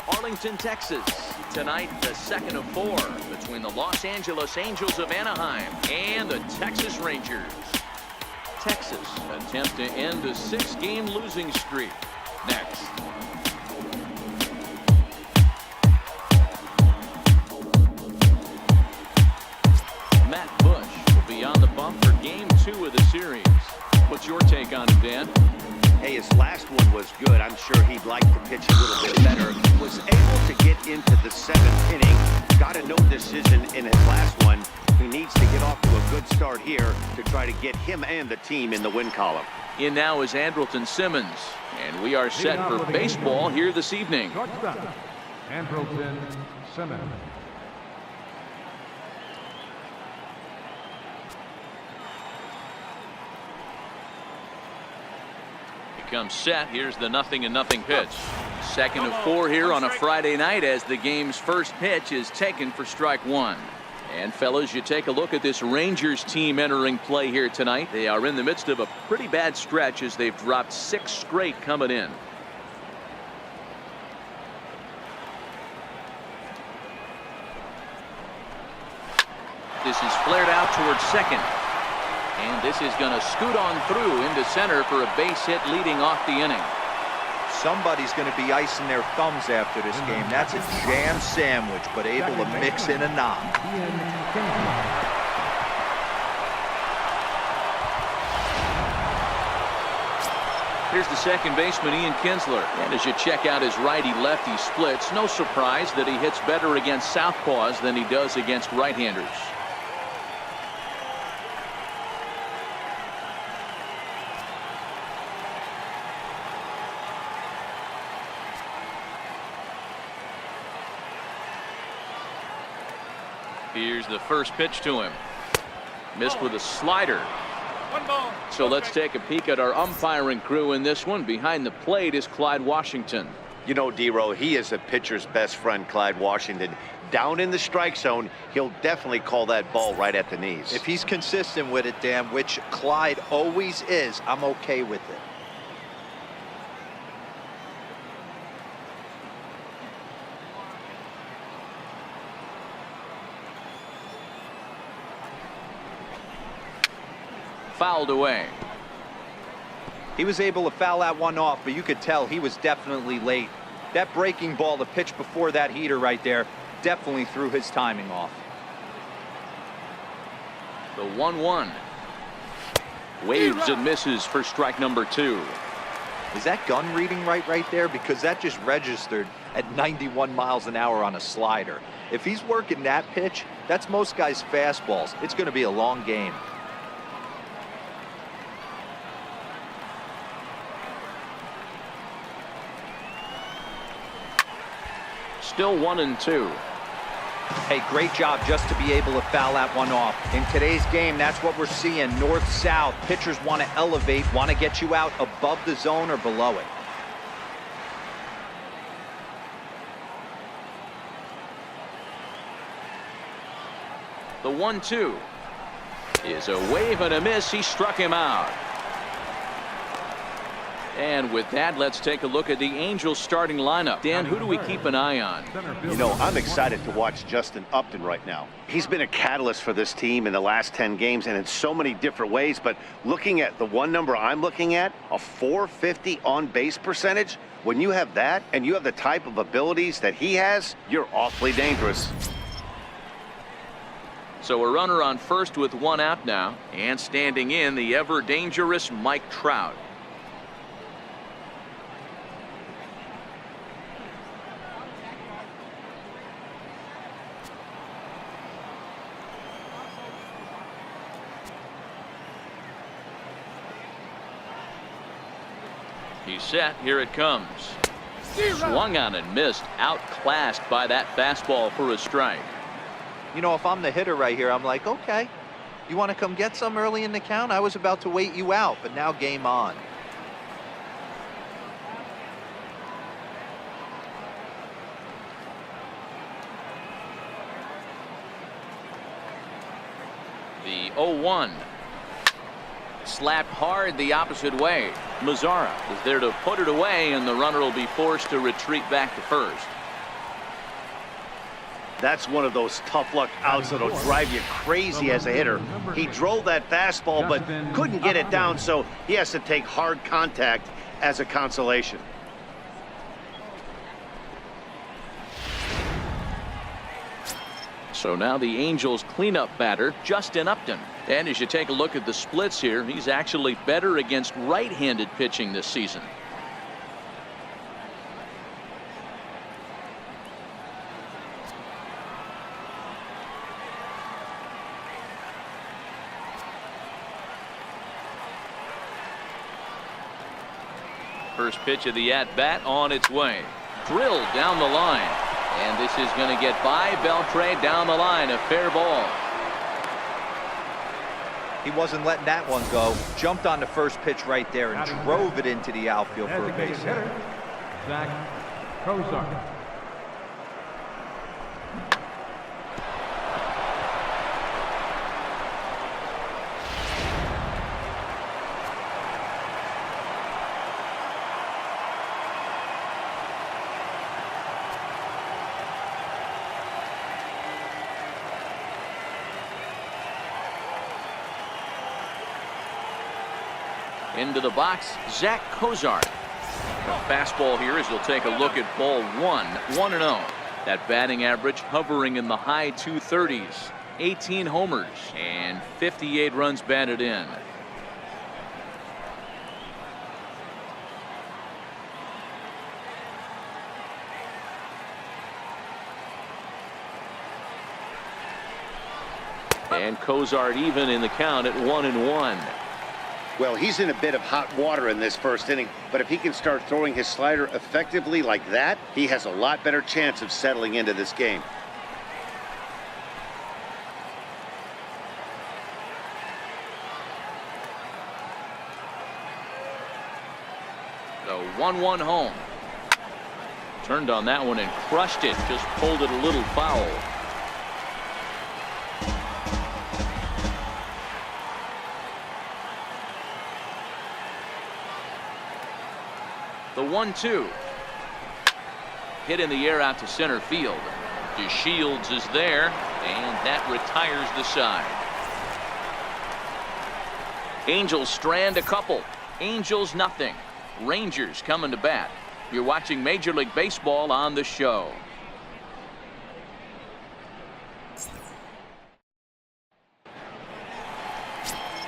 Arlington, Texas. Tonight, the second of 4 between the Los Angeles Angels of Anaheim and the Texas Rangers. Texas attempt to end a 6-game losing streak. Next. Matt Bush will be on the bump for game 2 of the series. What's your take on him, Dan? Hey, his last one was good. I'm sure he'd like to pitch a little bit better. Was able to get into the 7th inning. Got a no decision in his last one. He needs to get off to a good start here to try to get him and the team in the win column. In now is Andrelton Simmons, and we are set for baseball here this evening. Andrelton Simmons. Comes set. Here's the 0-0 pitch. Second of 4 here on a Friday night as the game's first pitch is taken for strike 1. And fellas, you take a look at this Rangers team entering play here tonight. They are in the midst of a pretty bad stretch as they've dropped 6 straight coming in. This is flared out towards second. And this is going to scoot on through into center for a base hit leading off the inning. Somebody's going to be icing their thumbs after this game. That's a jam sandwich, but able to mix in a knock. Here's the second baseman, Ian Kinsler. And as you check out his righty-lefty splits, no surprise that he hits better against southpaws than he does against right-handers. Here's the first pitch to him. Missed with a slider. So let's take a peek at our umpiring crew in this one. Behind the plate is Clyde Washington. You know, D-Row, he is a pitcher's best friend, Clyde Washington. Down in the strike zone, he'll definitely call that ball right at the knees. If he's consistent with it, Dan, which Clyde always is, I'm okay with it. Fouled away. He was able to foul that one off, but you could tell he was definitely late. That breaking ball, the pitch before that heater right there, definitely threw his timing off. The 1-1. Waves and misses for strike number 2. Is that gun reading right there? Because that just registered at 91 miles an hour on a slider. If he's working that pitch, that's most guys' fastballs. It's going to be a long game. Still 1-2. Hey, great job just to be able to foul that one off. In today's game, that's what we're seeing. North-south. Pitchers want to elevate, want to get you out above the zone or below it. The 1-2 is a wave and a miss. He struck him out. And with that, let's take a look at the Angels starting lineup. Dan, who do we keep an eye on? You know, I'm excited to watch Justin Upton right now. He's been a catalyst for this team in the last 10 games and in so many different ways. But looking at the one number I'm looking at, a .450 on-base percentage, when you have that and you have the type of abilities that he has, you're awfully dangerous. So a runner on first with 1 out now. And standing in, the ever-dangerous Mike Trout. He's set. Here it comes. Swung on and missed. Outclassed by that fastball for a strike. You know, if I'm the hitter right here, I'm like, okay, you want to come get some early in the count? I was about to wait you out, but now game on. The 0-1. Slapped hard the opposite way. Mazzara is there to put it away, and the runner will be forced to retreat back to first. That's one of those tough luck outs that'll drive you crazy as a hitter. He drove that fastball but couldn't get it down, so he has to take hard contact as a consolation. So now the Angels cleanup batter, Justin Upton. And as you take a look at the splits here, he's actually better against right-handed pitching this season. First pitch of the at-bat on its way. Drilled down the line. And this is going to get by Beltre down the line. A fair ball. He wasn't letting that one go. Jumped on the first pitch right there and drove it into the outfield for a base hit. Zach Kozar. Into the box, Zach Kozar. A fastball here as he'll take a look at ball one. 1-0. That batting average hovering in the high 230s. 18 homers and 58 runs batted in. And Kozar even in the count at 1-1. Well, he's in a bit of hot water in this first inning, but if he can start throwing his slider effectively like that, he has a lot better chance of settling into this game. The 1-1 home. Turned on that one and crushed it. Just pulled it a little foul. The 1-2. Hit in the air out to center field. DeShields is there, and that retires the side. Angels strand a couple. Angels nothing. Rangers coming to bat. You're watching Major League Baseball on the show.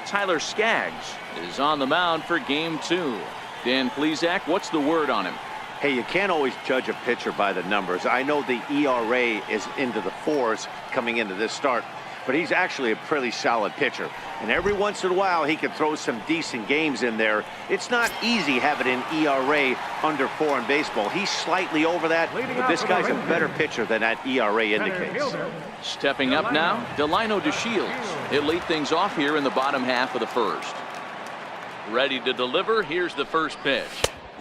Tyler Skaggs is on the mound for game 2. Dan Plesac, what's the word on him? Hey, you can't always judge a pitcher by the numbers. I know the ERA is into the 4s coming into this start, but he's actually a pretty solid pitcher. And every once in a while, he can throw some decent games in there. It's not easy having an ERA under 4 in baseball. He's slightly over that, but this guy's a better pitcher than that ERA indicates. Stepping up now, Delino DeShields. He'll lead things off here in the bottom half of the first. Ready to deliver. Here's the first pitch.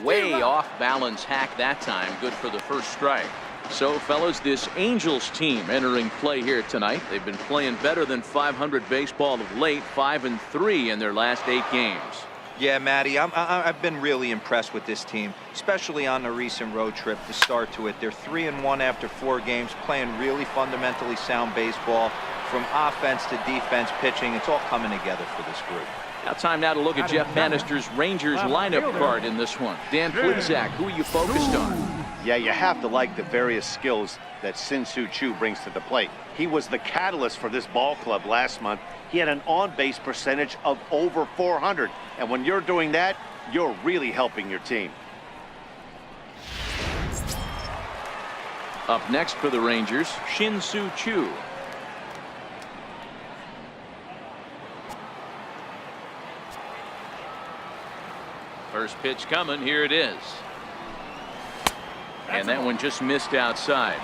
Way off balance hack that time. Good for the first strike. So, fellas, this Angels team entering play here tonight. They've been playing better than 500 baseball of late. 5-3 in their last 8 games. Yeah, Matty, I've been really impressed with this team, especially on the recent road trip to start to it. They're 3-1 after 4 games, playing really fundamentally sound baseball. From offense to defense, pitching, it's all coming together for this group. Now time now to look at Jeff Bannister's Rangers lineup card in this one. Dan Plesac, who are you focused on? Yeah, you have to like the various skills that Shin-Soo Choo brings to the plate. He was the catalyst for this ball club last month. He had an on-base percentage of over 400. And when you're doing that, you're really helping your team. Up next for the Rangers, Shin-Soo Choo. First pitch coming. Here it is. And that one just missed outside.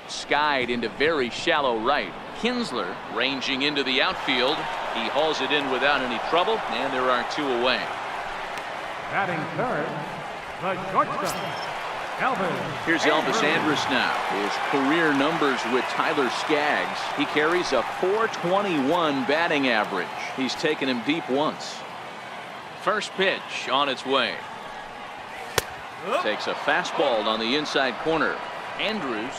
Skied into very shallow right. Kinsler ranging into the outfield. He hauls it in without any trouble, and there are 2 away. Batting third, the shortstop, Elvis. Here's Elvis Andrus now. His career numbers with Tyler Skaggs. He carries a .421 batting average. He's taken him deep once. First pitch on its way. Takes a fastball on the inside corner. Andrews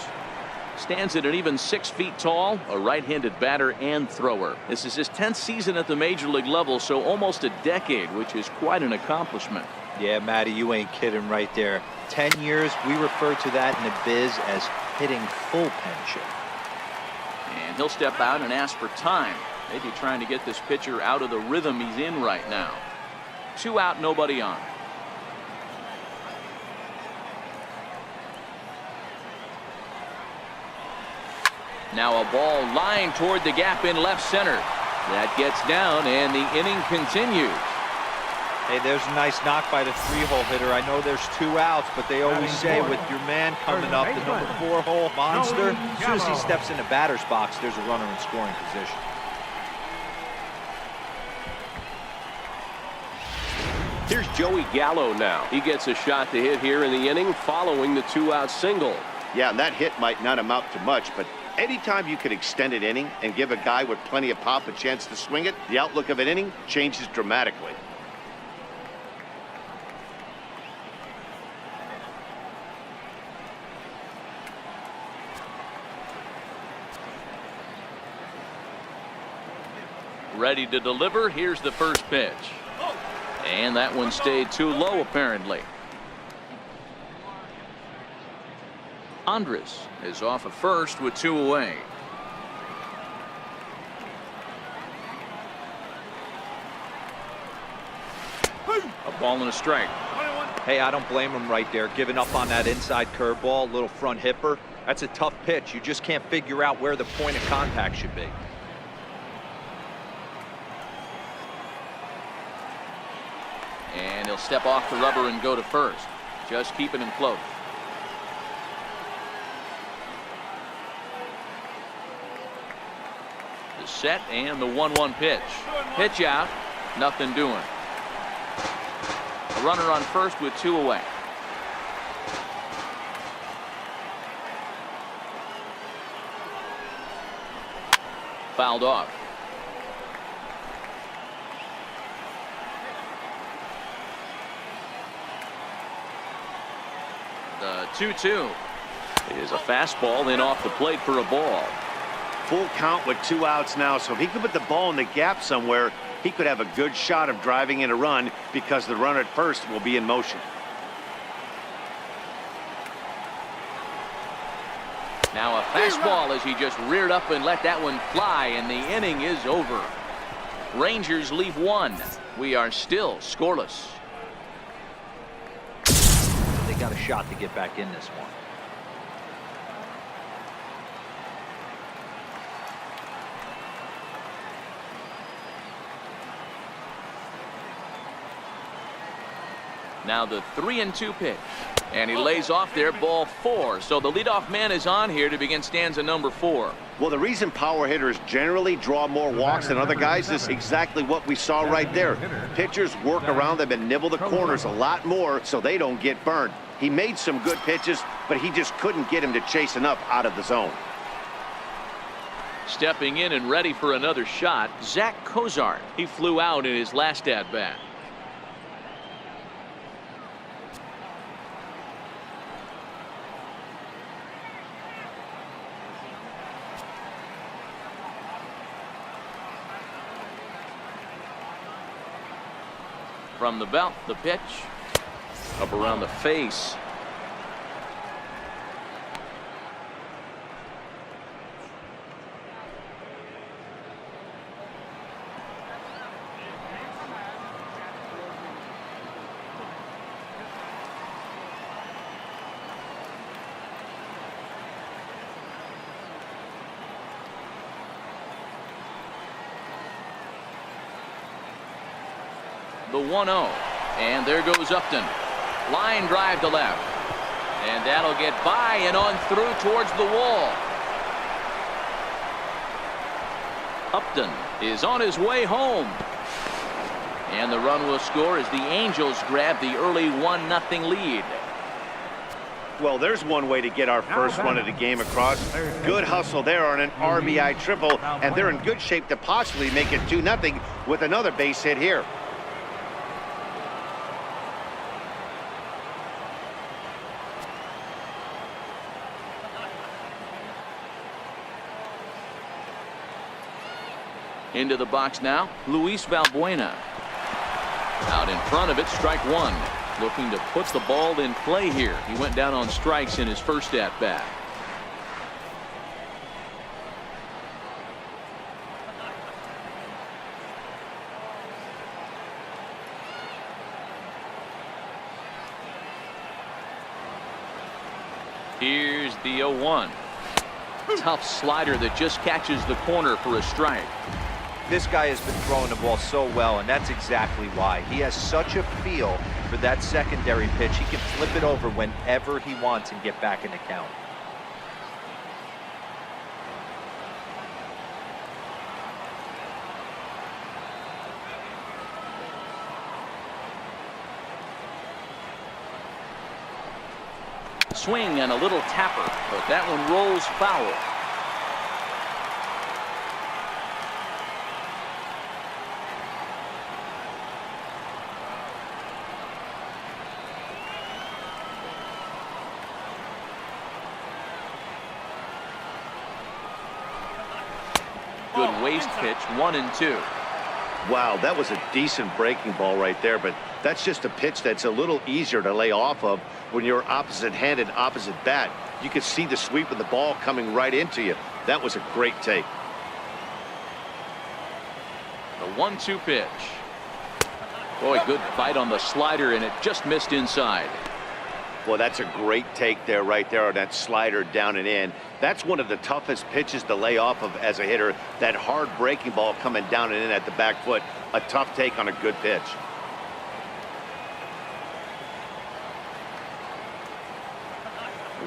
stands at an even 6 feet tall, a right-handed batter and thrower. This is his 10th season at the major league level, so almost a decade, which is quite an accomplishment. Yeah, Matty, you ain't kidding right there. 10 years, we refer to that in the biz as hitting full pension. And he'll step out and ask for time. Maybe trying to get this pitcher out of the rhythm he's in right now. 2 out, nobody on. Now a ball lined toward the gap in left center. That gets down, and the inning continues. Hey, there's a nice knock by the 3-hole hitter. I know there's 2 outs, but they always say with your man coming up, the number 4-hole monster, as soon as he steps in the batter's box, there's a runner in scoring position. Here's Joey Gallo now. He gets a shot to hit here in the inning following the 2-out single. Yeah, and that hit might not amount to much, but anytime you can extend an inning and give a guy with plenty of pop a chance to swing it, the outlook of an inning changes dramatically. Ready to deliver. Here's the first pitch. And that one stayed too low, apparently. Andres is off at first with 2 away. A ball and a strike. Hey, I don't blame him right there, giving up on that inside curveball, little front hipper. That's a tough pitch. You just can't figure out where the point of contact should be. And he'll step off the rubber and go to first. Just keeping him close. The set and the 1-1 pitch. Pitch out. Nothing doing. A runner on first with 2 away. Fouled off. The 2-2 is a fastball in off the plate for a ball. Full count with 2 outs now, so if he could put the ball in the gap somewhere, he could have a good shot of driving in a run because the runner at first will be in motion. Now a fastball as he just reared up and let that one fly, and the inning is over. Rangers leave 1. We are still scoreless. They got a shot to get back in this one. Now the 3-2 pitch, and he lays off there, ball 4. So the leadoff man is on here to begin stanza number 4. Well, the reason power hitters generally draw more walks than other guys is exactly what we saw right there. Pitchers work around them and nibble the corners a lot more so they don't get burned. He made some good pitches, but he just couldn't get him to chase enough out of the zone. Stepping in and ready for another shot, Zach Cozart. He flew out in his last at-bat. From the belt, the pitch. Up around the face. The 1-0, and there goes Upton. Line drive to left, and that'll get by and on through towards the wall. Upton is on his way home, and the run will score as the Angels grab the early 1-0 lead. Well, there's one way to get our first run of the game across. Good hustle there on an RBI triple, and they're in good shape to possibly make it 2-0 with another base hit here. Into the box now, Luis Valbuena. Out in front of it, strike one. Looking to put the ball in play here. He went down on strikes in his first at bat. Here's the 0-1. Tough slider that just catches the corner for a strike. This guy has been throwing the ball so well, and that's exactly why. He has such a feel for that secondary pitch. He can flip it over whenever he wants and get back in the count. Swing and a little tapper, but that one rolls foul. Good waist pitch, 1-2. Wow, that was a decent breaking ball right there, but that's just a pitch that's a little easier to lay off of when you're opposite-handed, opposite bat. You could see the sweep of the ball coming right into you. That was a great take. The 1-2 pitch. Boy, good bite on the slider, and it just missed inside. Well, that's a great take there, right there, on that slider down and in. That's one of the toughest pitches to lay off of as a hitter. That hard breaking ball coming down and in at the back foot. A tough take on a good pitch.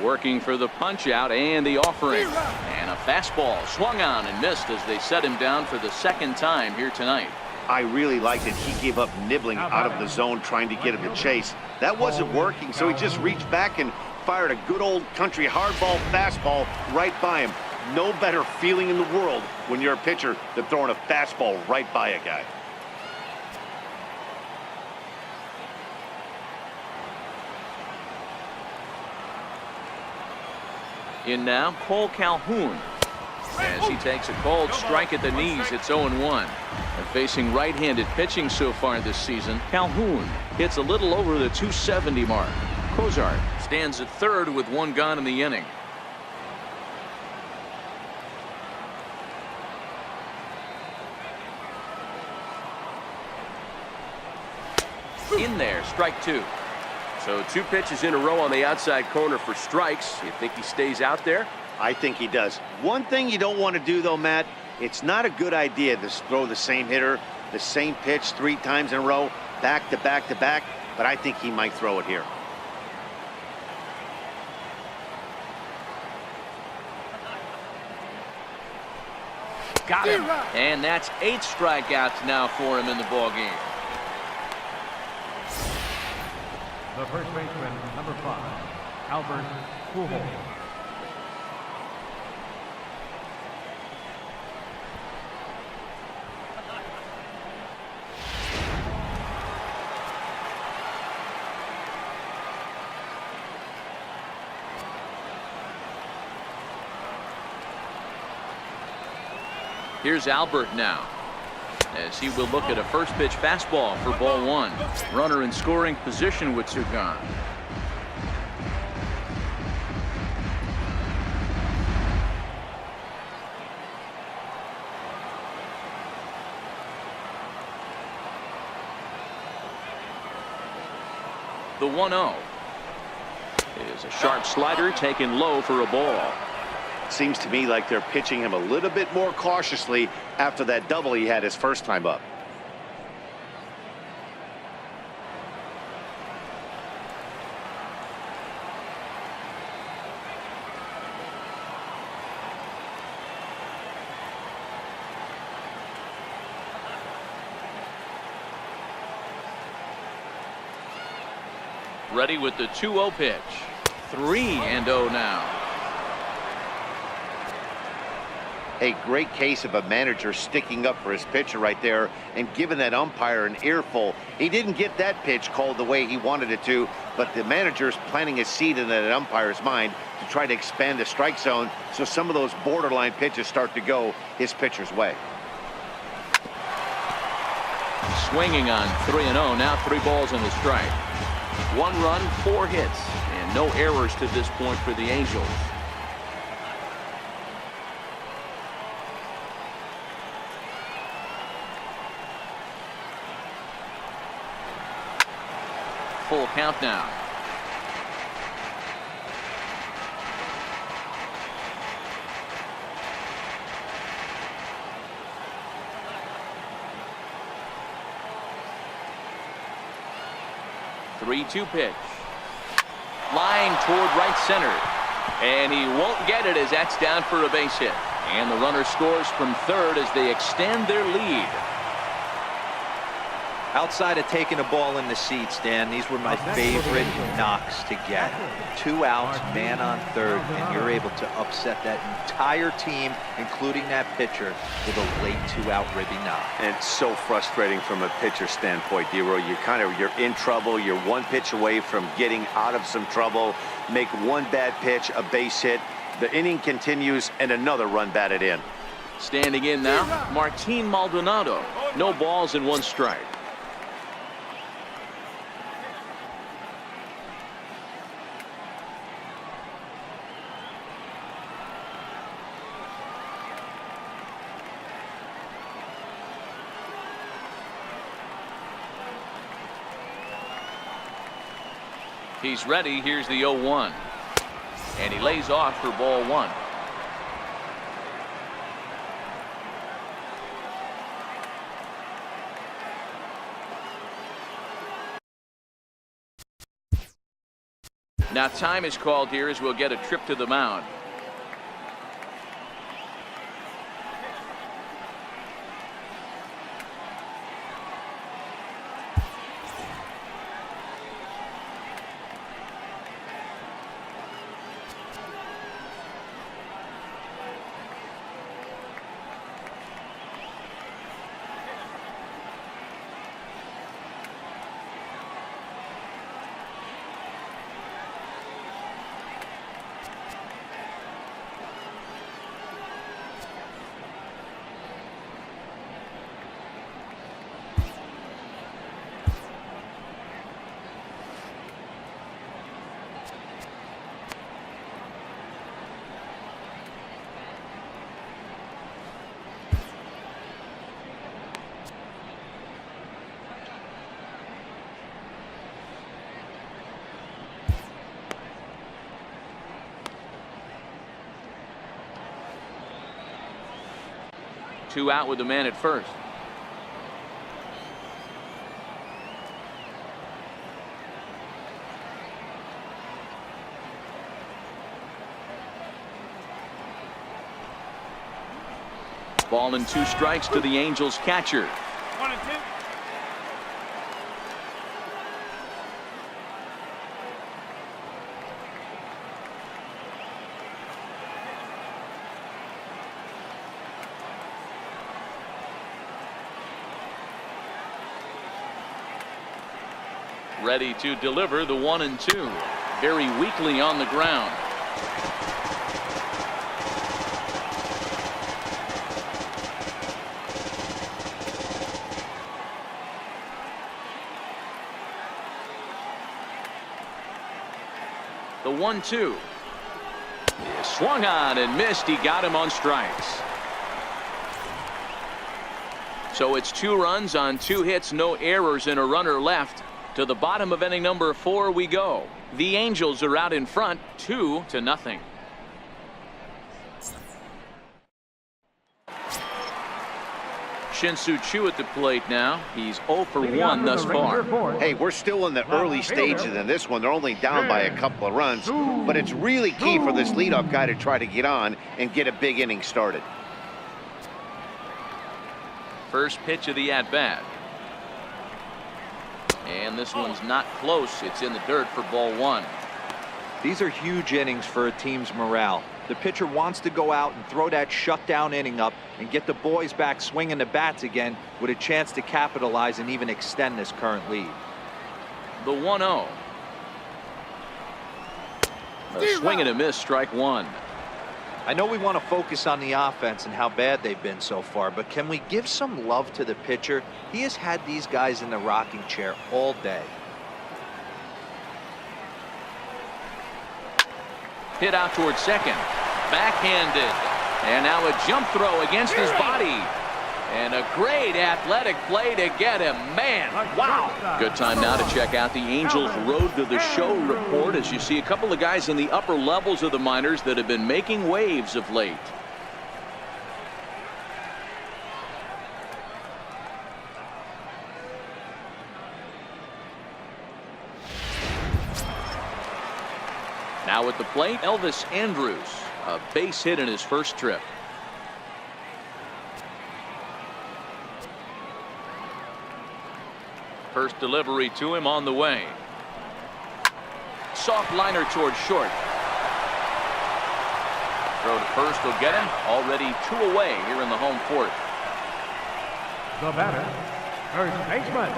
Working for the punch out and the offering. And a fastball swung on and missed as they set him down for the second time here tonight. I really liked it. He gave up nibbling out of the zone trying to get him to chase. That wasn't working, so he just reached back and fired a good old country hardball fastball right by him. No better feeling in the world when you're a pitcher than throwing a fastball right by a guy. In now, Cole Calhoun. As he takes a cold strike at the knees, it's 0-1. And facing right-handed pitching so far this season, Calhoun hits a little over the 270 mark. Cozart stands at third with one gone in the inning. In there, strike two. So 2 pitches in a row on the outside corner for strikes. You think he stays out there? I think he does. One thing you don't want to do, though, Matt, it's not a good idea to throw the same hitter, the same pitch 3 times in a row, back to back to back, but I think he might throw it here. Got him. And that's 8 strikeouts now for him in the ballgame. The first baseman, number 5, Albert Pujols. Here's Albert now, as he will look at a first pitch fastball for ball 1. Runner in scoring position with 2 gone. The 1-0 is a sharp slider taken low for a ball. Seems to me like they're pitching him a little bit more cautiously after that double he had his first time up. Ready with the 2-0 pitch. 3-0 now. A great case of a manager sticking up for his pitcher right there and giving that umpire an earful. He didn't get that pitch called the way he wanted it to, but the manager's planting a seed in that umpire's mind to try to expand the strike zone so some of those borderline pitches start to go his pitcher's way. swinging on 3-0. Now 3 balls and a strike. 1 run, 4 hits, and no errors to this point for the Angels. Full count now. Three-two pitch. Line toward right center. And he won't get it as that's down for a base hit. And the runner scores from third as they extend their lead. Outside of taking a ball in the seats, Dan, these were my favorite knocks to get. 2 outs, man on third, and you're able to upset that entire team, including that pitcher, with a late 2-out ribby knock. And it's so frustrating from a pitcher standpoint, D-Roy. You're in trouble. You're 1 pitch away from getting out of some trouble. Make 1 bad pitch, a base hit. The inning continues, and another run batted in. Standing in now, Martin Maldonado. No balls and 1 strike. He's ready. Here's the 0-1. And he lays off for ball 1. Now time is called here as we'll get a trip to the mound. Two out with the man at first. Ball and 2 strikes to the Angels catcher. 1-2. Ready to deliver the 1-2. Very weakly on the ground. The 1-2. Swung on and missed. He got him on strikes. So it's 2 runs on 2 hits, no errors, and a runner left. To the bottom of inning number 4 we go. The Angels are out in front 2-0. Shin-Soo Choo at the plate now. He's 0 for 1 thus far. Hey, we're still in the early stages in this one. They're only down by a couple of runs, but it's really key for this leadoff guy to try to get on and get a big inning started. First pitch of the at-bat. And this one's not close. It's in the dirt for ball 1. These are huge innings for a team's morale. The pitcher wants to go out and throw that shutdown inning up and get the boys back swinging the bats again with a chance to capitalize and even extend this current lead. The 1-0. A swing and a miss, strike 1. I know we want to focus on the offense and how bad they've been so far, but can we give some love to the pitcher? He has had these guys in the rocking chair all day. Hit out towards second. Backhanded. And now a jump throw against his body. And a great athletic play to get him. Man, wow. Good time now to check out the Angels Road to the Show report as you see a couple of guys in the upper levels of the minors that have been making waves of late. Now at the plate, Elvis Andrus, a base hit in his first trip. First delivery to him on the way. Soft liner towards short. Throw to first will get him. Already 2 away here in the home fourth. The batter, first baseman,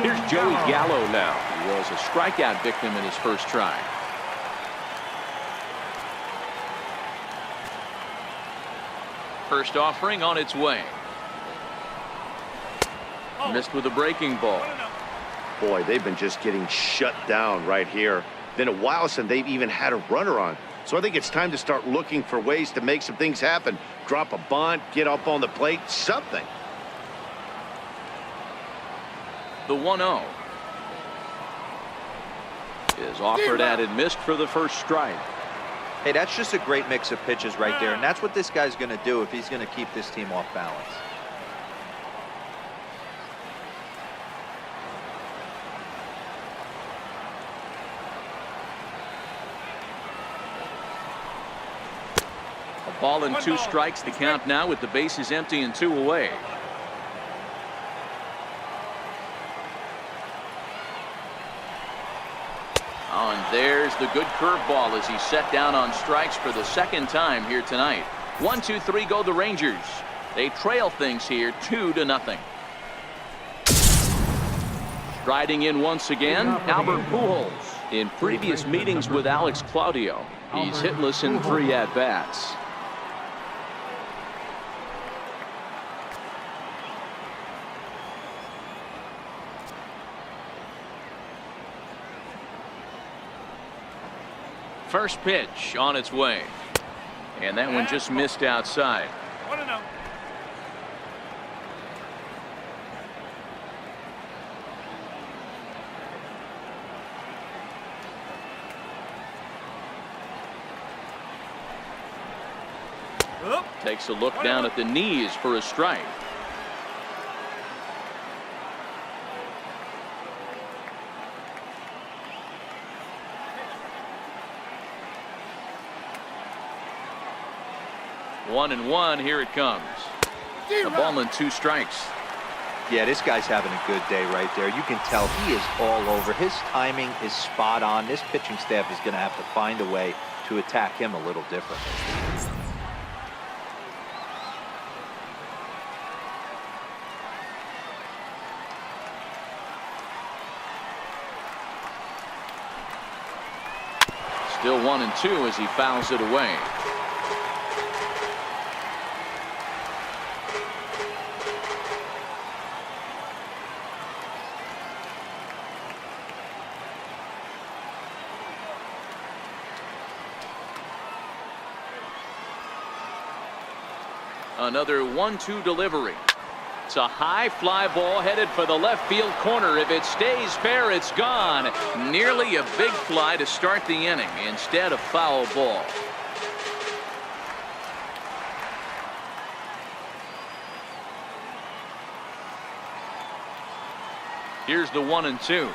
Here's Joey Gallo now. He was a strikeout victim in his first try. First offering on its way. Missed with a breaking ball. Boy, they've been just getting shut down right here. Been a while since they've even had a runner on. So I think it's time to start looking for ways to make some things happen. Drop a bunt, get up on the plate, something. The 1-0 is offered at and missed for the first strike. Hey, that's just a great mix of pitches right there, and that's what this guy's going to do if he's going to keep this team off balance. A ball and 2 strikes to count now with the bases empty and 2 away. Oh, and there's the good curveball as he's set down on strikes for the second time here tonight. 1, 2, 3 go the Rangers. They trail things here 2-0. Striding in once again, Albert Pujols. In previous meetings with Alex Claudio, he's hitless in 3 at-bats. First pitch on its way. And that one just missed outside. 1-0. Takes a look down at the knees for a strike. One and one, here it comes. A ball and 2 strikes. Yeah, this guy's having a good day right there. You can tell he is all over. His timing is spot on. This pitching staff is going to have to find a way to attack him a little differently. Still 1 and 2 as he fouls it away. Another 1-2 delivery. It's a high fly ball headed for the left field corner. If it stays fair, it's gone. Nearly a big fly to start the inning. Instead, a foul ball. Here's the 1 and 2.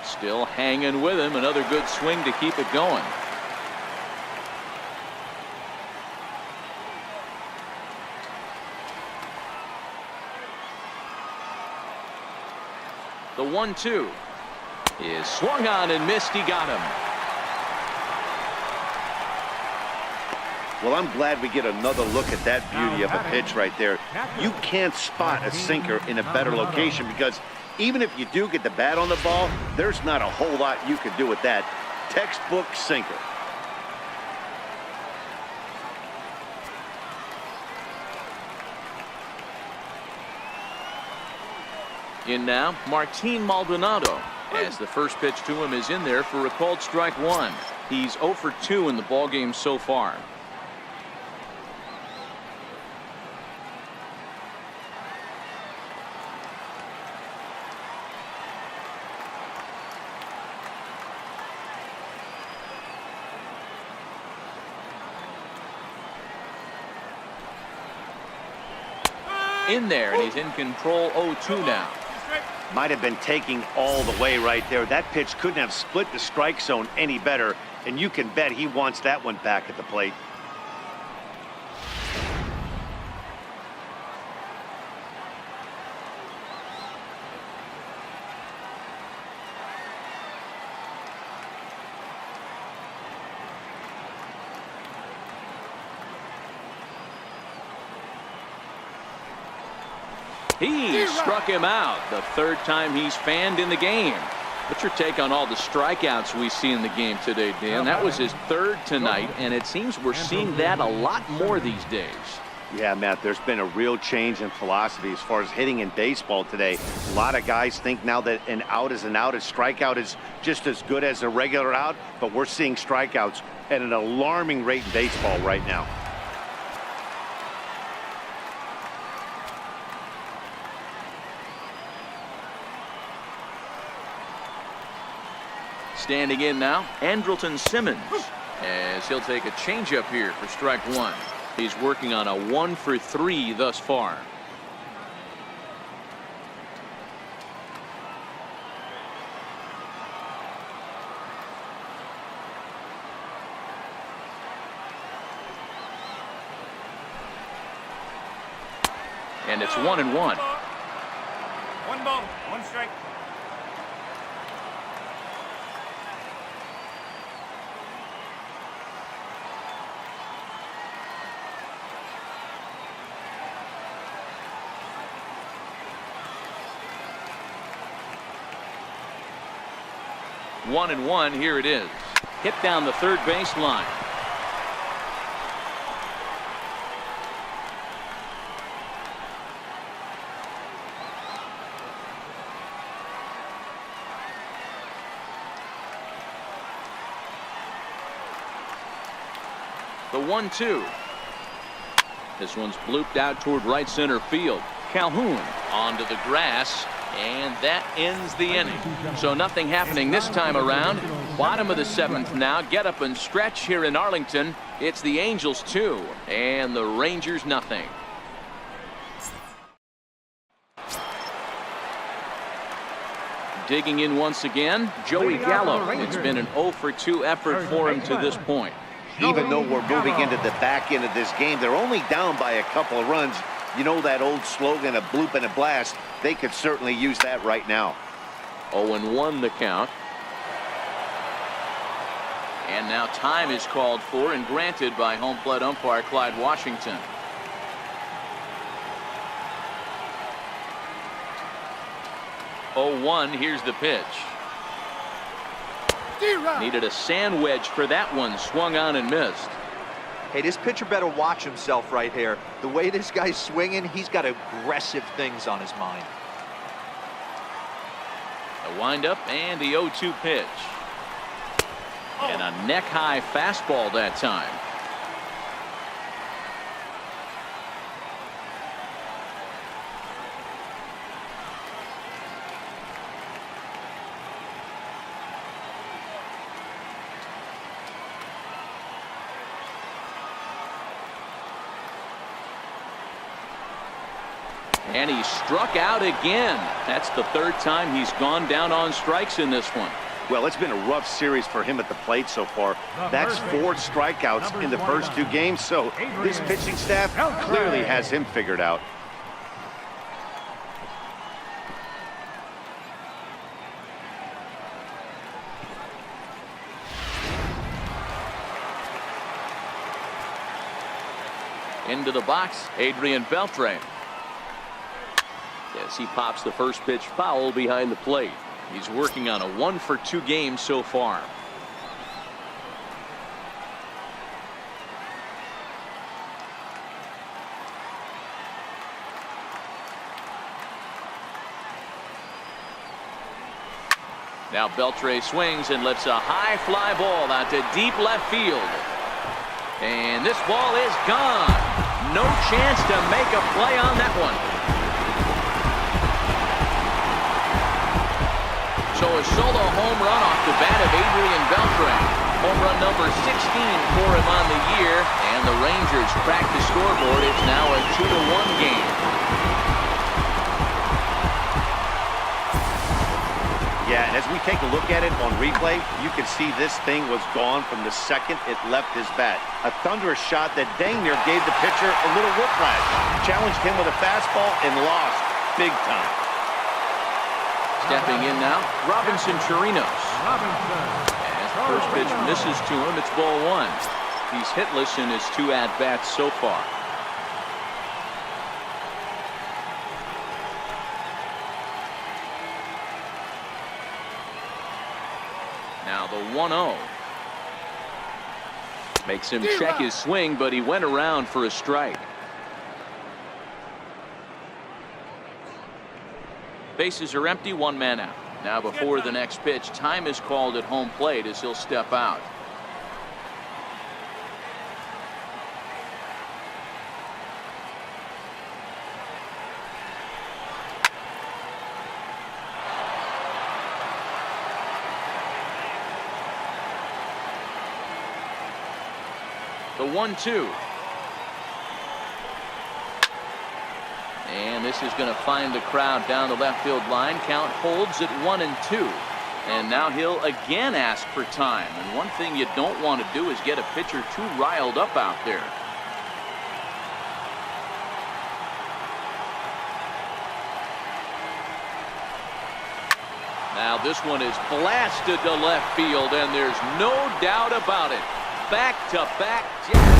Still hanging with him. Another good swing to keep it going. The 1-2 is swung on and missed. He got him. Well, I'm glad we get another look at that beauty of a pitch right there. You can't spot a sinker in a better location because even if you do get the bat on the ball, there's not a whole lot you can do with that. Textbook sinker. In now, Martin Maldonado, as the first pitch to him is in there for a called strike one. He's 0 for 2 in the ballgame so far. In there, and he's in control. 0-2 now. Might have been taking all the way right there. That pitch couldn't have split the strike zone any better, and you can bet he wants that one back at the plate. He struck him out, the third time he's fanned in the game. What's your take on all the strikeouts we see in the game today, Dan? That was his third tonight, and it seems we're seeing that a lot more these days. Yeah, Matt, there's been a real change in philosophy as far as hitting in baseball today. A lot of guys think now that an out is an out. A strikeout is just as good as a regular out, but we're seeing strikeouts at an alarming rate in baseball right now. Standing in now, Andrelton Simmons, as he'll take a changeup here for strike one. He's working on a 1 for 3 thus far. And it's 1-1. 1 ball, 1 strike. One and one, here it is. Hit down the third baseline. The 1-2. This one's blooped out toward right center field. Calhoun onto the grass. And that ends the inning. So nothing happening this time around. Bottom of the 7th now. Get up and stretch here in Arlington. It's the Angels 2 and the Rangers nothing. Digging in once again, Joey Gallo. It's been an 0 for 2 effort for him to this point. Even though we're moving into the back end of this game, they're only down by a couple of runs. You know that old slogan, a bloop and a blast. They could certainly use that right now. 0-1 the count. And now time is called for and granted by home plate umpire Clyde Washington. Here's the pitch. Needed a sand wedge for that one. Swung on and missed. Hey, this pitcher better watch himself right here. The way this guy's swinging, he's got aggressive things on his mind. A windup and the 0-2 pitch. And a neck-high fastball that time. And he struck out again. That's the third time he's gone down on strikes in this one. Well, it's been a rough series for him at the plate so far. That's 4 strikeouts in the first 2 games, so this pitching staff clearly has him figured out. Into the box, Adrian Beltre. As he pops the first pitch foul behind the plate. He's working on a 1 for 2 game so far. Now Beltre swings and lifts a high fly ball out to deep left field. And this ball is gone. No chance to make a play on that one. So a solo home run off the bat of Adrian Beltre. Home run number 16 for him on the year. And the Rangers crack the scoreboard. It's now a 2-1 game. Yeah, and as we take a look at it on replay, you can see this thing was gone from the second it left his bat. A thunderous shot that dang near gave the pitcher a little whiplash. Challenged him with a fastball and lost big time. Stepping in now, Robinson Chirinos. As the first pitch misses to him, it's ball one. He's hitless in his 2 at-bats so far. Now the 1-0. Makes him check his swing, but he went around for a strike. Bases are empty, 1 man out. Now before the next pitch, time is called at home plate as he'll step out. The 1-2. And this is going to find the crowd down the left field line. Count holds at 1-2. And now he'll again ask for time. And one thing you don't want to do is get a pitcher too riled up out there. Now this one is blasted to left field, and there's no doubt about it. Back-to-back jacks.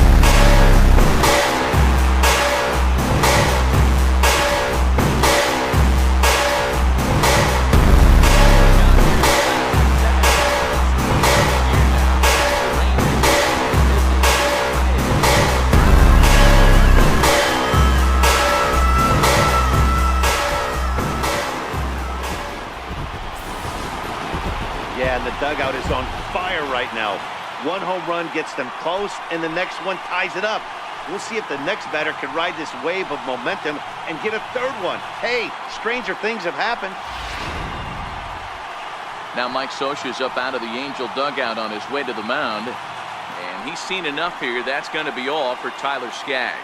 Yeah, and the dugout is on fire right now. One home run gets them close, and the next one ties it up. We'll see if the next batter can ride this wave of momentum and get a third one. Hey, stranger things have happened. Now Mike Scioscia's up out of the Angel dugout on his way to the mound. And he's seen enough here. That's going to be all for Tyler Skaggs.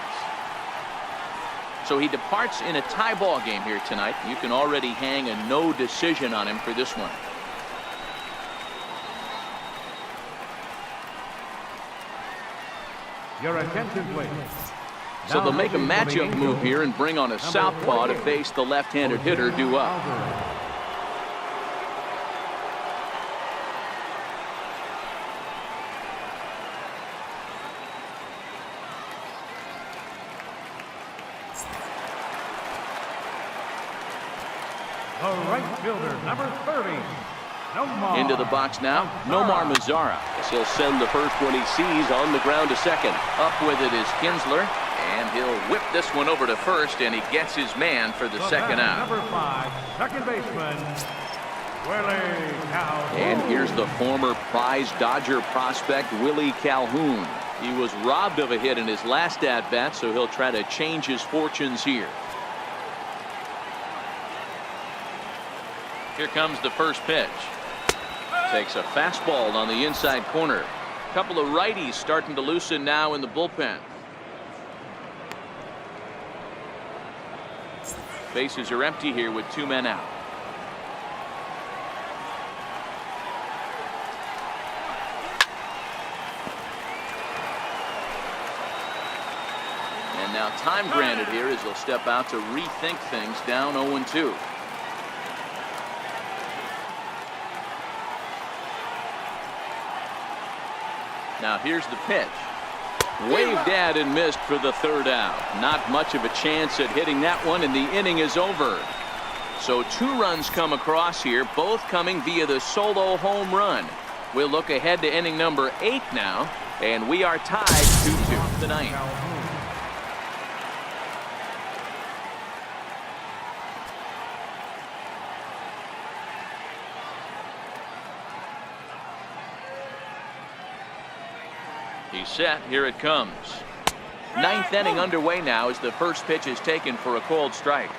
So he departs in a tie ball game here tonight. You can already hang a no decision on him for this one. Your attention, please. So they'll make a matchup move here and bring on a southpaw to face the left-handed hitter due up. The right fielder, number 30. Nomar. Into the box now, Nomar Mazara. He'll send the first one he sees on the ground to second. Up with it is Kinsler, and he'll whip this one over to first, and he gets his man for the second out. Number 5, second baseman, Willie Calhoun. And here's the former prize Dodger prospect, Willie Calhoun. He was robbed of a hit in his last at-bat, so he'll try to change his fortunes here. Here comes the first pitch. Takes a fastball on the inside corner. A couple of righties starting to loosen now in the bullpen. Bases are empty here with 2 men out. And now time granted here as he'll step out to rethink things down 0-2. Now here's the pitch. Waved at and missed for the third out. Not much of a chance at hitting that one, and the inning is over. So 2 runs come across here, both coming via the solo home run. We'll look ahead to inning number 8 now, and we are tied 2-2 the ninth. He's set. Here it comes. Ninth inning underway now as the first pitch is taken for a called strike.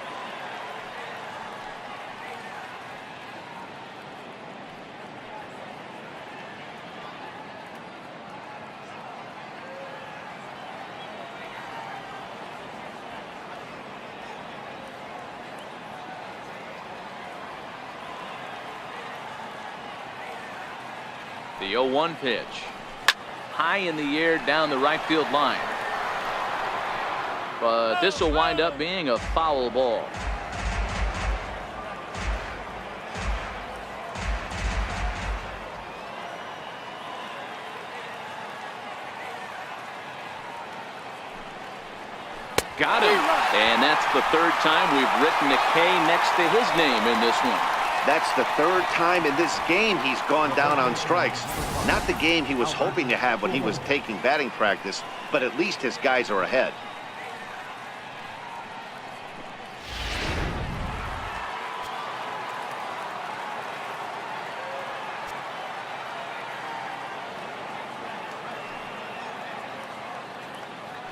The 0-1 pitch. High in the air down the right field line. But this will wind up being a foul ball. Got it. And that's the third time we've written a K next to his name in this one. That's the third time in this game he's gone down on strikes. Not the game he was hoping to have when he was taking batting practice, but at least his guys are ahead.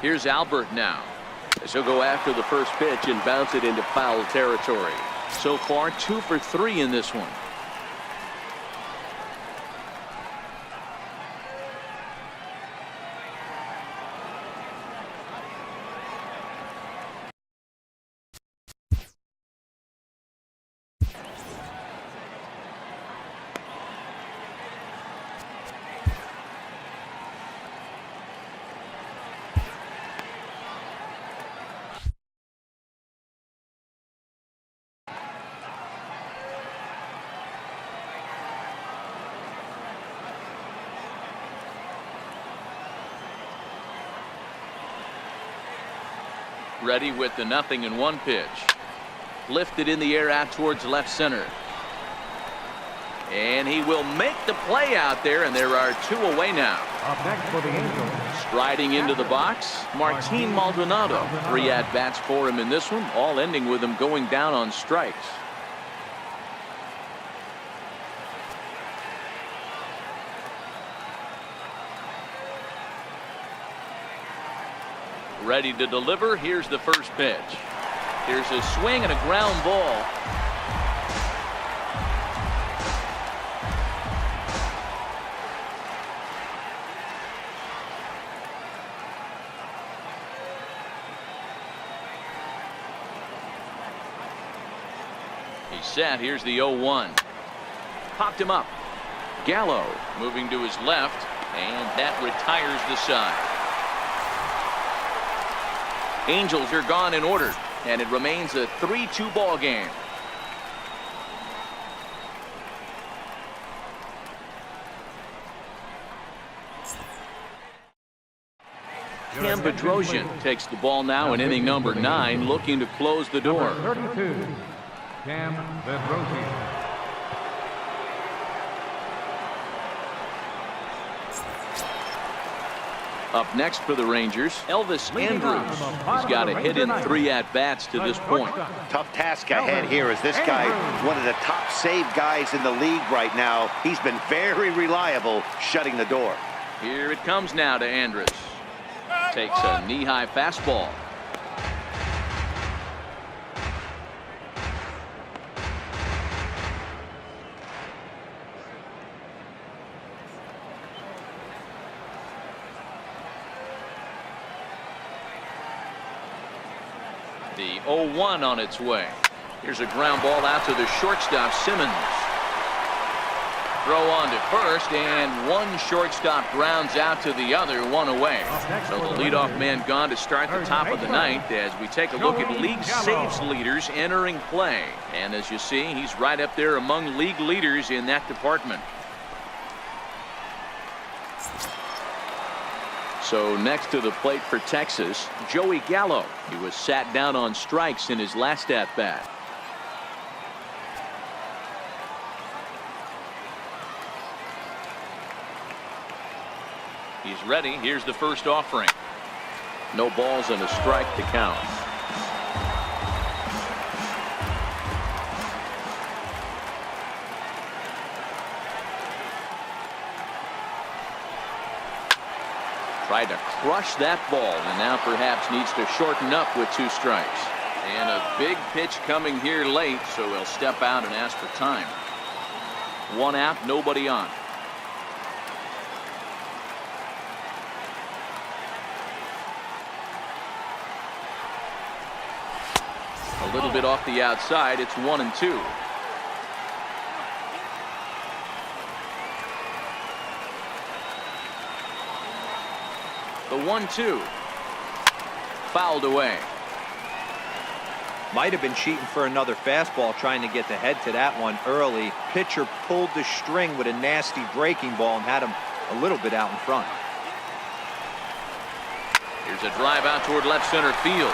Here's Albert now, as he'll go after the first pitch and bounce it into foul territory. So far 2 for 3 in this one. Ready with the 0-1 pitch. Lifted in the air out towards left center. And he will make the play out there, and there are 2 away now. Up next for the Angels. Striding into the box, Martin Maldonado. 3 at-bats for him in this one, all ending with him going down on strikes. Ready to deliver. Here's the first pitch. Here's a swing and a ground ball. He's set. Here's the 0-1. Popped him up. Gallo moving to his left, and that retires the side. Angels are gone in order, and it remains a 3-2 ball game. Cam Bedrosian takes the ball now in inning number 9, looking to close the door. Number 32, Cam Bedrosian. Up next for the Rangers, Elvis Andrus. He's got a hit in 3 at-bats to this point. Tough task ahead here as this guy, one of the top save guys in the league right now. He's been very reliable shutting the door. Here it comes now to Andrus. Takes a knee-high fastball. The 0-1 on its way. Here's a ground ball out to the shortstop, Simmons. Throw on to first, and one shortstop grounds out to the other, 1 away. So the leadoff man gone to start the top of the 9th as we take a look at league saves leaders entering play. And as you see, he's right up there among league leaders in that department. So next to the plate for Texas, Joey Gallo. He was sat down on strikes in his last at-bat. He's ready. Here's the first offering. No balls and a strike to count. Tried to crush that ball, and now perhaps needs to shorten up with 2 strikes. And a big pitch coming here late, so he'll step out and ask for time. 1 out, nobody on. A little bit off the outside. It's 1-2. The 1-2 fouled away. Might have been cheating for another fastball, trying to get the head to that one early. Pitcher pulled the string with a nasty breaking ball and had him a little bit out in front. Here's a drive out toward left center field.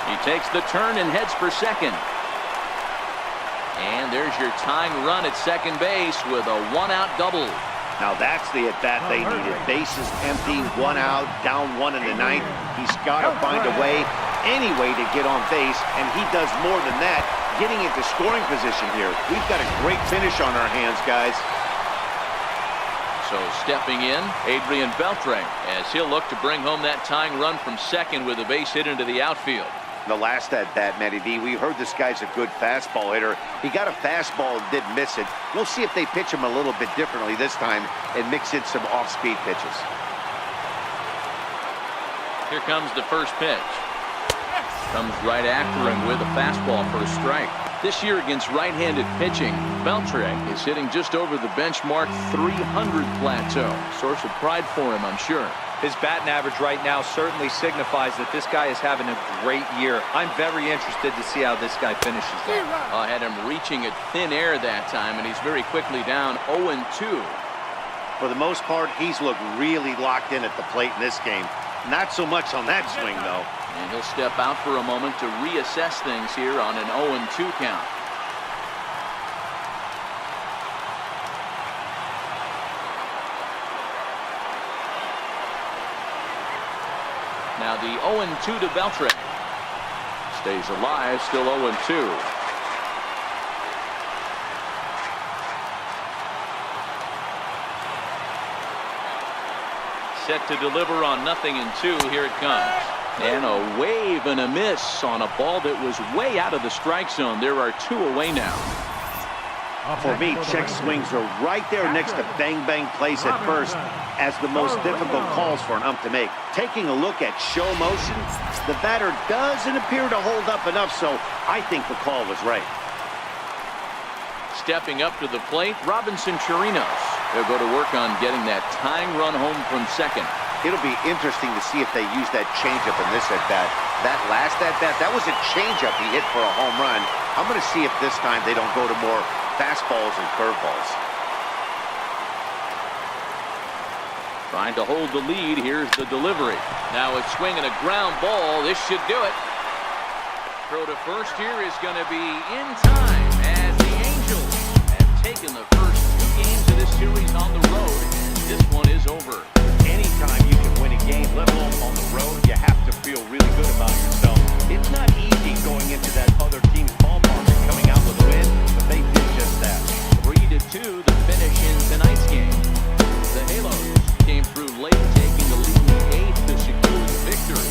He takes the turn and heads for second. And there's your tying run at second base with a 1-out double. Now that's the at-bat they needed. Bases empty, 1 out, down 1 in the 9th. He's got to find a way, any way to get on base, and he does more than that, getting into scoring position here. We've got a great finish on our hands, guys. So stepping in, Adrian Beltre, as he'll look to bring home that tying run from second with a base hit into the outfield. The last at-bat, Matty V, we heard this guy's a good fastball hitter. He got a fastball and did miss it. We'll see if they pitch him a little bit differently this time and mix in some off-speed pitches. Here comes the first pitch. Comes right after him with a fastball for a strike. This year against right-handed pitching, Beltre is hitting just over the benchmark 300 plateau. Source of pride for him, I'm sure. His batting average right now certainly signifies that this guy is having a great year. I'm very interested to see how this guy finishes that. I had him reaching at thin air that time, and he's very quickly down 0-2. For the most part, he's looked really locked in at the plate in this game. Not so much on that swing, though. And he'll step out for a moment to reassess things here on an 0-2 count. Now the 0-2 to Beltre. Stays alive, still 0-2. Set to deliver on 0-2. Here it comes. And a wave and a miss on a ball that was way out of the strike zone. There are 2 away now. For me, check swings are right there next to bang-bang plays at first as the most difficult calls for an ump to make. Taking a look at show motion, the batter doesn't appear to hold up enough, so I think the call was right. Stepping up to the plate, Robinson Chirinos. They'll go to work on getting that tying run home from second. It'll be interesting to see if they use that changeup in this at-bat. That last at-bat, that was a changeup he hit for a home run. I'm going to see if this time they don't go to more fastballs and curveballs. Trying to hold the lead. Here's the delivery. Now a swing and a ground ball. This should do it. Throw to first here is going to be in time as the Angels have taken the first 2 games of this series on the road. And this one is over. Anytime you can win a game, let alone on the road, you have to feel really good about yourself. It's not easy going into that other team's ballpark and coming out with a win, but they did just that. 3-2 the finish in tonight's game. The Halos came through late, taking the lead in the 8th to secure the victory.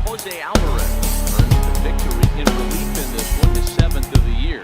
Jose Alvarez earns the victory in relief in this one, his 7th of the year.